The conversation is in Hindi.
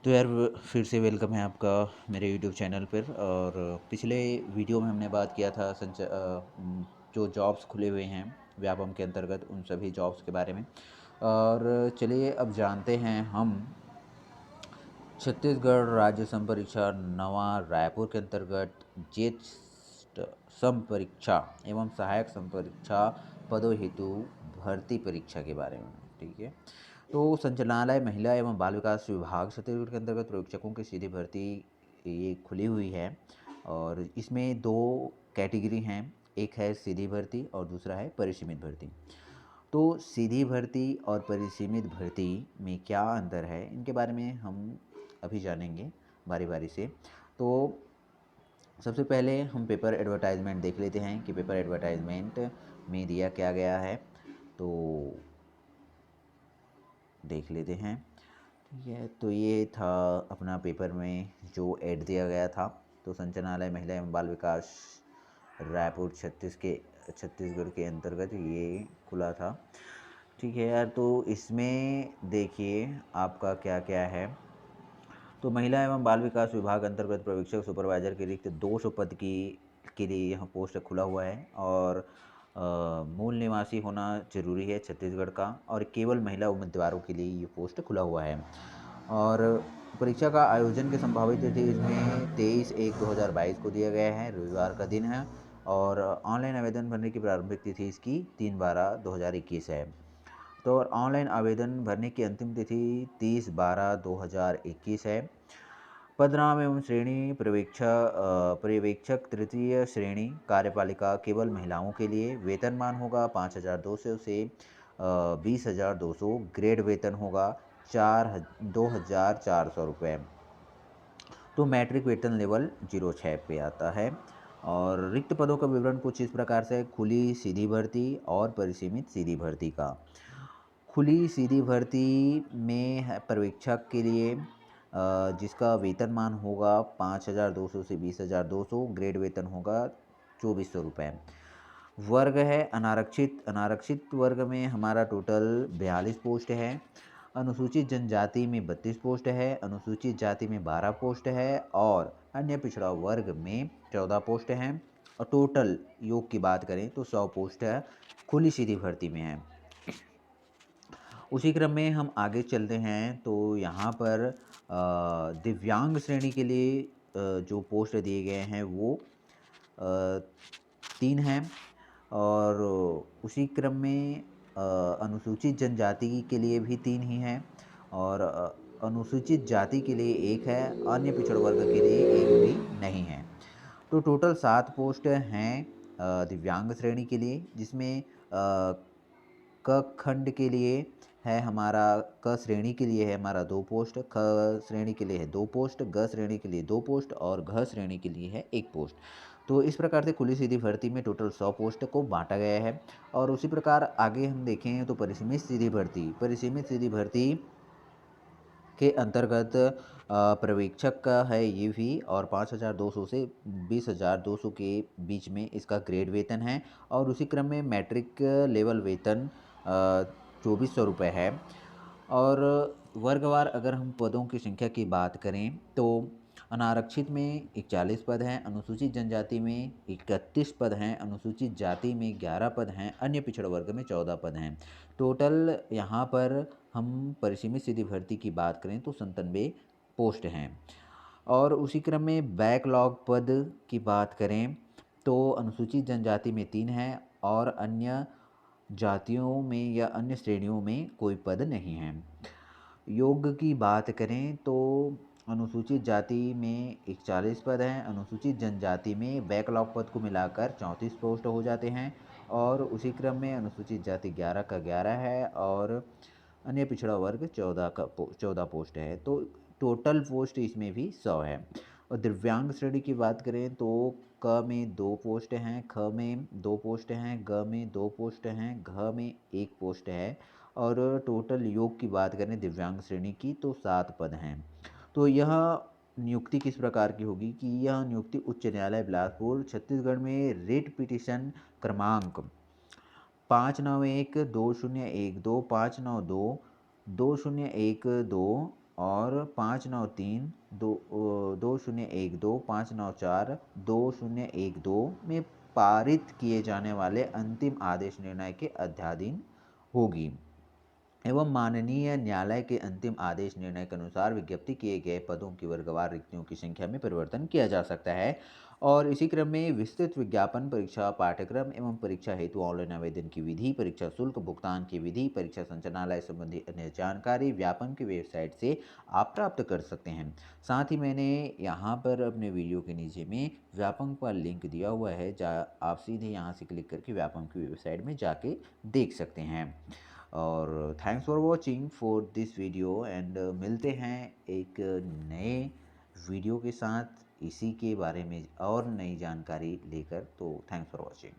तो यार फिर से वेलकम है आपका मेरे यूट्यूब चैनल पर। और पिछले वीडियो में हमने बात किया था जो जॉब्स खुले हुए हैं व्यापम के अंतर्गत उन सभी जॉब्स के बारे में। और चलिए अब जानते हैं हम छत्तीसगढ़ राज्य संपरीक्षा नवा रायपुर के अंतर्गत जेस्ट संपरीक्षा एवं सहायक संपरीक्षा पदों हेतु भर्ती परीक्षा के बारे में। ठीक है, तो संचालनालय महिला एवं बाल विकास विभाग छत्तीसगढ़ के अंतर्गत पर्यवेक्षकों की सीधी भर्ती ये खुली हुई है। और इसमें दो कैटेगरी हैं, एक है सीधी भर्ती और दूसरा है परिसीमित भर्ती। तो सीधी भर्ती और परिसीमित भर्ती में क्या अंतर है, इनके बारे में हम अभी जानेंगे बारी बारी से। तो सबसे पहले हम पेपर एडवर्टाइजमेंट देख लेते हैं कि पेपर एडवर्टाइजमेंट में दिया क्या गया है। तो देख लेते हैं। ठीक है, तो ये था अपना पेपर में जो ऐड दिया गया था। तो संचालनालय महिला एवं बाल विकास रायपुर छत्तीसगढ़ के अंतर्गत ये खुला था। ठीक है यार, तो इसमें देखिए आपका क्या क्या है। तो महिला एवं बाल विकास विभाग अंतर्गत पर्यवेक्षक सुपरवाइजर के रिक्त 200 पद की के लिए यह पोस्ट खुला हुआ है। और मूल निवासी होना जरूरी है छत्तीसगढ़ का, और केवल महिला उम्मीदवारों के लिए ये पोस्ट खुला हुआ है। और परीक्षा का आयोजन की संभावित तिथि इसमें 23/1/2022 को दिया गया है, रविवार का दिन है। और ऑनलाइन आवेदन भरने की प्रारंभिक तिथि इसकी 3/12/2021 है। तो ऑनलाइन आवेदन भरने की अंतिम तिथि 30/12/2021 है। पद नाम एवं श्रेणी पर्यवेक्षक तृतीय श्रेणी कार्यपालिका केवल महिलाओं के लिए। वेतनमान होगा 5,200 से 20,200। ग्रेड वेतन होगा 2,400 रुपये। तो मैट्रिक वेतन लेवल 06 पे आता है। और रिक्त पदों का विवरण कुछ इस प्रकार से: खुली सीधी भर्ती और परिसीमित सीधी भर्ती का। खुली सीधी भर्ती में पर्यवेक्षक के लिए जिसका वेतनमान होगा 5,200 से 20,200। ग्रेड वेतन होगा 2,400 रुपये। वर्ग है अनारक्षित। अनारक्षित वर्ग में हमारा टोटल 42 पोस्ट है। अनुसूचित जनजाति में 32 पोस्ट है। अनुसूचित जाति में 12 पोस्ट है। और अन्य पिछड़ा वर्ग में 14 पोस्ट हैं। और टोटल योग की बात करें तो 100 पोस्ट है खुली सीधी भर्ती में है। उसी क्रम में हम आगे चलते हैं। तो यहाँ पर दिव्यांग श्रेणी के लिए जो पोस्ट दिए गए हैं वो 3 हैं। और उसी क्रम में अनुसूचित जनजाति के लिए भी 3 ही हैं। और अनुसूचित जाति के लिए 1 है। अन्य पिछड़ा वर्ग के लिए 1 भी नहीं है। तो टोटल 7 पोस्ट हैं दिव्यांग श्रेणी के लिए, जिसमें क खंड के लिए है हमारा, क श्रेणी के लिए है हमारा 2 पोस्ट, ख श्रेणी के लिए है 2 पोस्ट, ग श्रेणी के लिए 2 पोस्ट और घ श्रेणी के लिए है 1 पोस्ट। तो इस प्रकार से खुली सीधी भर्ती में टोटल 100 पोस्ट को बांटा गया है। और उसी प्रकार आगे हम देखें तो परिसीमित सीधी भर्ती के अंतर्गत पर्यवेक्षक का है ये भी। और 5,200 से 20,200 के बीच में इसका ग्रेड वेतन है। और उसी क्रम में मैट्रिक लेवल वेतन 2,400 रुपये है। और वर्गवार अगर हम पदों की संख्या की बात करें तो अनारक्षित में 41 पद हैं। अनुसूचित जनजाति में 31 पद हैं। अनुसूचित जाति में 11 पद हैं। अन्य पिछड़ा वर्ग में 14 पद हैं। टोटल यहाँ पर हम परिसीमित सीधी भर्ती की बात करें तो 97 पोस्ट हैं। और उसी क्रम में बैकलॉग पद की बात करें तो अनुसूचित जनजाति में 3 हैं। और अन्य जातियों में या अन्य श्रेणियों में कोई पद नहीं है। योग की बात करें तो अनुसूचित जाति में 41 पद हैं। अनुसूचित जनजाति में बैकलॉग पद को मिलाकर 34 पोस्ट हो जाते हैं। और उसी क्रम में अनुसूचित जाति 11 का 11 है। और अन्य पिछड़ा वर्ग 14 पोस्ट है। तो टोटल पोस्ट इसमें भी 100 है। और दिव्यांग श्रेणी की बात करें तो क में 2 पोस्ट हैं, ख में 2 पोस्ट हैं, ग में 2 पोस्ट हैं, घ में 1 पोस्ट है। और टोटल योग की बात करें दिव्यांग श्रेणी की तो 7 पद हैं। तो यह नियुक्ति किस प्रकार की होगी कि यह नियुक्ति उच्च न्यायालय बिलासपुर छत्तीसगढ़ में रिट पिटीशन क्रमांक 591-2012 592-2012 और 593 2012 594 2012 में पारित किए जाने वाले अंतिम आदेश निर्णय के अध्याधीन होगी एवं माननीय न्यायालय के अंतिम आदेश निर्णय के अनुसार विज्ञप्ति किए गए पदों की वर्गवार रिक्तियों की संख्या में परिवर्तन किया जा सकता है। और इसी क्रम में विस्तृत विज्ञापन, परीक्षा पाठ्यक्रम एवं परीक्षा हेतु ऑनलाइन आवेदन की विधि, परीक्षा शुल्क भुगतान की विधि, परीक्षा संचालनालय संबंधी अन्य जानकारी व्यापम की वेबसाइट से आप प्राप्त कर सकते हैं। साथ ही मैंने यहाँ पर अपने वीडियो के नीचे में व्यापम का लिंक दिया हुआ है, जहाँ आप सीधे यहाँ से क्लिक करके व्यापम की वेबसाइट में जाके देख सकते हैं। और thanks for watching for this video and मिलते हैं एक नए वीडियो के साथ इसी के बारे में और नई जानकारी लेकर। तो थैंक्स फॉर वॉचिंग।